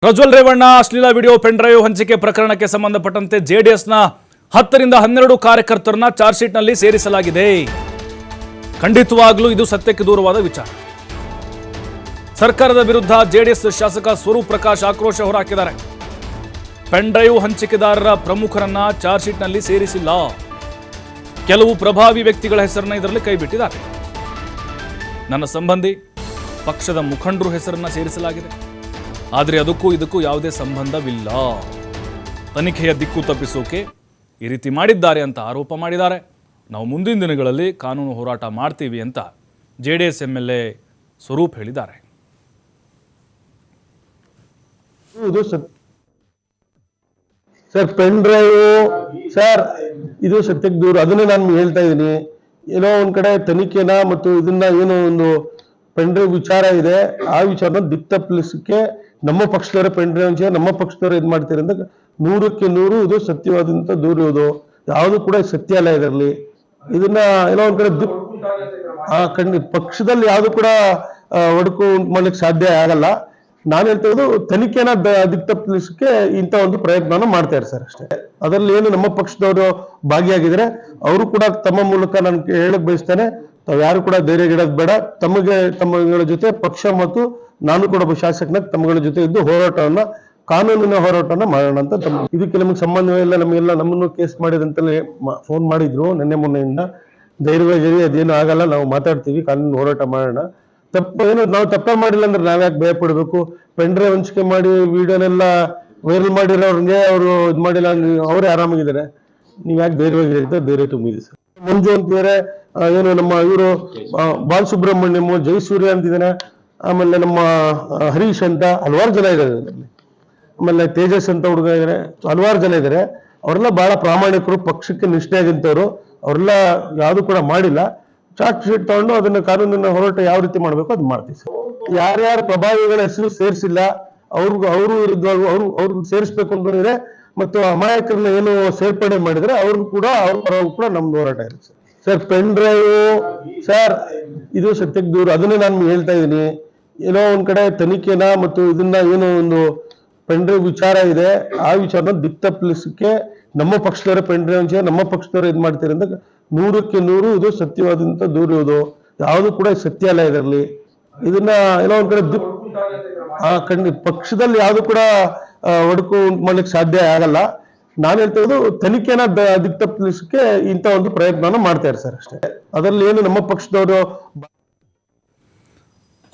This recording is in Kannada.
ಪ್ರಜ್ವಲ್ ರೇವಣ್ಣ ಅಶ್ಲೀಲ ವಿಡಿಯೋ ಪೆನ್ ಡ್ರೈವ್ ಹಂಚಿಕೆ ಪ್ರಕರಣಕ್ಕೆ ಸಂಬಂಧಪಟ್ಟಂತೆ ಜೆಡಿಎಸ್ನ 10 ರಿಂದ 12 ಕಾರ್ಯಕರ್ತರನ್ನ ಚಾರ್ಜ್ ಶೀಟ್ನಲ್ಲಿ ಸೇರಿಸಲಾಗಿದೆ. ಖಂಡಿತವಾಗಲೂ ಇದು ಸತ್ಯಕ್ಕೆ ದೂರವಾದ ವಿಚಾರ. ಸರ್ಕಾರದ ವಿರುದ್ಧ ಜೆಡಿಎಸ್ ಶಾಸಕ ಸ್ವರೂಪ್ ಪ್ರಕಾಶ್ ಆಕ್ರೋಶ ಹೊರಹಾಕಿದ್ದಾರೆ. ಪೆನ್ ಡ್ರೈವ್ ಹಂಚಿಕೆದಾರರ ಪ್ರಮುಖರನ್ನ ಚಾರ್ಜ್ ಶೀಟ್ನಲ್ಲಿ ಸೇರಿಸಿಲ್ಲ. ಕೆಲವು ಪ್ರಭಾವಿ ವ್ಯಕ್ತಿಗಳ ಹೆಸರನ್ನ ಇದರಲ್ಲಿ ಕೈಬಿಟ್ಟಿದ್ದಾರೆ. ನನ್ನ ಸಂಬಂಧಿ ಪಕ್ಷದ ಮುಖಂಡರು ಹೆಸರನ್ನ ಸೇರಿಸಲಾಗಿದೆ. ಆದರೆ ಅದಕ್ಕೂ ಇದಕ್ಕೂ ಯಾವುದೇ ಸಂಬಂಧವಿಲ್ಲ. ತನಿಖೆಯ ದಿಕ್ಕು ತಪ್ಪಿಸೋಕೆ ಈ ರೀತಿ ಮಾಡಿದ್ದಾರೆ ಅಂತ ಆರೋಪ ಮಾಡಿದ್ದಾರೆ. ನಾವು ಮುಂದಿನ ದಿನಗಳಲ್ಲಿ ಕಾನೂನು ಹೋರಾಟ ಮಾಡ್ತೀವಿ ಅಂತ ಜೆಡಿಎಸ್ ಎಂಎಲ್ಎ ಸ್ವರೂಪ್ ಹೇಳಿದ್ದಾರೆ. ಸರ್ ಪೆನ್ ಡ್ರೈವ್ ಸರ್ ಇದು ಸತ್ಯಕ್ಕೆ ದೂರ. ಅದನ್ನೇ ನಾನು ಹೇಳ್ತಾ ಇದ್ದೀನಿ. ಏನೋ ಒಂದ್ ಕಡೆ ತನಿಖೆನ ಮತ್ತು ಇದನ್ನ ಏನೋ ಒಂದು ಪೆನ್ ಡ್ರೈವ್ ವಿಚಾರ ಇದೆ, ಆ ವಿಚಾರನ ದಿಕ್ ತಪ್ಪಿಸಕ್ಕೆ ನಮ್ಮ ಪಕ್ಷದವರ ಪೆನ್ ಡ್ರೈವ್ ನಮ್ಮ ಪಕ್ಷದವರು ಇದ್ ಮಾಡ್ತಾರೆ ಅಂತ 100ಕ್ಕೆ 100 ಇದು ಸತ್ಯವಾದಂತ ದೂರುವುದು. ಯಾವುದು ಕೂಡ ಸತ್ಯ ಅಲ್ಲ ಇದರಲ್ಲಿ. ಇದನ್ನ ಏನೋ ಒಂದ್ ಕಡೆ ಖಂಡಿತ ಪಕ್ಷದಲ್ಲಿ ಯಾವುದು ಕೂಡ ಒಡಕು ಉಂಟು ಮಾಡ್ಲಿಕ್ಕೆ ಸಾಧ್ಯ ಆಗಲ್ಲ. ನಾನು ಹೇಳ್ತಾ ಇರೋದು ತನಿಖೆನ ದಿಕ್ ತಪ್ಪಿಸಕ್ಕೆ ಇಂಥ ಒಂದು ಪ್ರಯತ್ನ ಮಾಡ್ತಾ ಇದ್ದಾರೆ ಸರ್, ಅಷ್ಟೇ. ಅದರಲ್ಲಿ ಏನು ನಮ್ಮ ಪಕ್ಷದವರು ಭಾಗಿಯಾಗಿದ್ರೆ ಅವರು ಕೂಡ ತಮ್ಮ ಮೂಲಕ ನಾನು ಹೇಳಕ್ ಬಯಸ್ತೇನೆ, ತಾವ್ ಯಾರು ಕೂಡ ಧೈರ್ಯಗಿಡೋದ್ ಬೇಡ. ತಮ್ಮಗಳ ಜೊತೆ ಪಕ್ಷ ಮತ್ತು ನಾನು ಕೂಡ ಒಬ್ಬ ಶಾಸಕನ ತಮ್ಮಗಳ ಜೊತೆ ಇದ್ದು ಹೋರಾಟವನ್ನ, ಕಾನೂನಿನ ಹೋರಾಟವನ್ನ ಮಾಡೋಣ ಅಂತ. ಇದಕ್ಕೆ ನಮಗೆ ಸಂಬಂಧವೇ ಇಲ್ಲ, ನಮ್ಮನ್ನು ಕೇಸ್ ಮಾಡಿದಂತಲೇ ಫೋನ್ ಮಾಡಿದ್ರು ನಿನ್ನೆ ಮೊನ್ನೆಯಿಂದ. ಧೈರ್ಯವಾಗಿ ಅದೇನು ಆಗಲ್ಲ, ನಾವು ಮಾತಾಡ್ತೀವಿ, ಕಾನೂನು ಹೋರಾಟ ಮಾಡೋಣ. ನಾವು ತಪ್ಪೇ ಮಾಡಿಲ್ಲ ಅಂದ್ರೆ ನಾವ್ಯಾಕೆ ಭಯ ಪಡ್ಬೇಕು? ಪೆನ್ ಡ್ರೈವ್ ಹಂಚಿಕೆ ಮಾಡಿ ವಿಡಿಯೋನೆಲ್ಲ ವೈರಲ್ ಮಾಡಿರೋರ್ಗೆ ಅವರು ಇದ್ ಮಾಡಿಲ್ಲ, ಅವರೇ ಆರಾಮಾಗಿದ್ದಾರೆ. ನೀವ್ ಯಾಕೆ ಧೈರ್ಯವಾಗಿ ಧೈರ್ಯ ತುಂಬಿದೆ ಸರ್. ಮಂಜು ಅಂತ ಬೇರೆ, ಏನು ನಮ್ಮ ಇವರು ಬಾಲಸುಬ್ರಹ್ಮಣ್ಯಂ, ಜಯಸೂರ್ಯ ಅಂತಿದ್ದಾನೆ, ಆಮೇಲೆ ನಮ್ಮ ಹರೀಶ್ ಅಂತ ಹಲವಾರು ಜನ ಇದ್ದಾರೆ. ಆಮೇಲೆ ತೇಜಸ್ ಅಂತ ಹುಡುಗ ಇದ್ದಾರೆ, ಹಲವಾರು ಜನ ಇದ್ದಾರೆ. ಅವರೆಲ್ಲ ಬಹಳ ಪ್ರಾಮಾಣಿಕರು, ಪಕ್ಷಕ್ಕೆ ನಿಷ್ಠೆಯಾಗಿದ್ದವರು. ಅವರೆಲ್ಲ ಯಾವುದು ಕೂಡ ಮಾಡಿಲ್ಲ. ಚಾರ್ಜ್ ಶೀಟ್ ತಗೊಂಡು ಅದನ್ನ ಕಾನೂನಿನ ಹೋರಾಟ ಯಾವ ರೀತಿ ಮಾಡ್ಬೇಕು ಅದು ಮಾಡ್ತೀವಿ ಸರ್. ಯಾರ್ಯಾರ ಪ್ರಭಾವಿಗಳ ಹೆಸರು ಸೇರಿಸಿಲ್ಲ ಅವರು ವಿರುದ್ಧವಾಗಿ ಅವ್ರಿಗೆ ಸೇರಿಸ್ಬೇಕು ಅಂತಂದ್ರೆ, ಮತ್ತು ಅಮಾಯಕರನ್ನ ಏನು ಸೇರ್ಪಡೆ ಮಾಡಿದ್ರೆ ಅವ್ರಿಗೂ ಕೂಡ ಅವ್ರ ಪರವಾಗಿ ಕೂಡ ನಮ್ದು ಹೋರಾಟ ಇರುತ್ತೆ ಸರ್. ಪೆನ್ ಡ್ರೈವ್ ಸರ್ ಇದು ಸತ್ಯಕ್ಕೆ ದೂರ. ಅದನ್ನೇ ನಾನು ಹೇಳ್ತಾ ಇದ್ದೀನಿ. ಏನೋ ಒಂದ್ ಕಡೆ ತನಿಖೆನ ಮತ್ತು ಇದನ್ನ ಏನೋ ಒಂದು ಪೆನ್ ಡ್ರೈವ್ ವಿಚಾರ ಇದೆ, ಆ ವಿಚಾರನ ದಿಕ್ ತಪ್ಪಿಸಕ್ಕೆ ನಮ್ಮ ಪಕ್ಷದವರ ಪೆನ್ ಡ್ರೈವ್ ನಮ್ಮ ಪಕ್ಷದವರು ಇದ್ ಮಾಡ್ತಾರೆ ಅಂತ 100ಕ್ಕೆ 100 ಇದು ಸತ್ಯವಾದಂತ ದೂರುವುದು. ಯಾವುದು ಕೂಡ ಸತ್ಯ ಅಲ್ಲ ಇದರಲ್ಲಿ. ಇದನ್ನ ಏನೋ ಒಂದ್ ಕಡೆ ಖಂಡಿತ ಪಕ್ಷದಲ್ಲಿ ಯಾವುದು ಕೂಡ ಒಡಕು ಉಂಟು ಮಾಡ್ಲಿಕ್ಕೆ ಸಾಧ್ಯ ಆಗಲ್ಲ. ನಾನು ಹೇಳ್ತಾ ಇರೋದು ತನಿಖೆನ ದಿಕ್ ತಪ್ಪಿಸಕ್ಕೆ ಇಂಥ ಒಂದು ಪ್ರಯತ್ನ ಮಾಡ್ತಾ ಇದ್ದಾರೆ ಸರ್, ಅಷ್ಟೇ. ಅದರಲ್ಲಿ ಏನು ನಮ್ಮ ಪಕ್ಷದವರು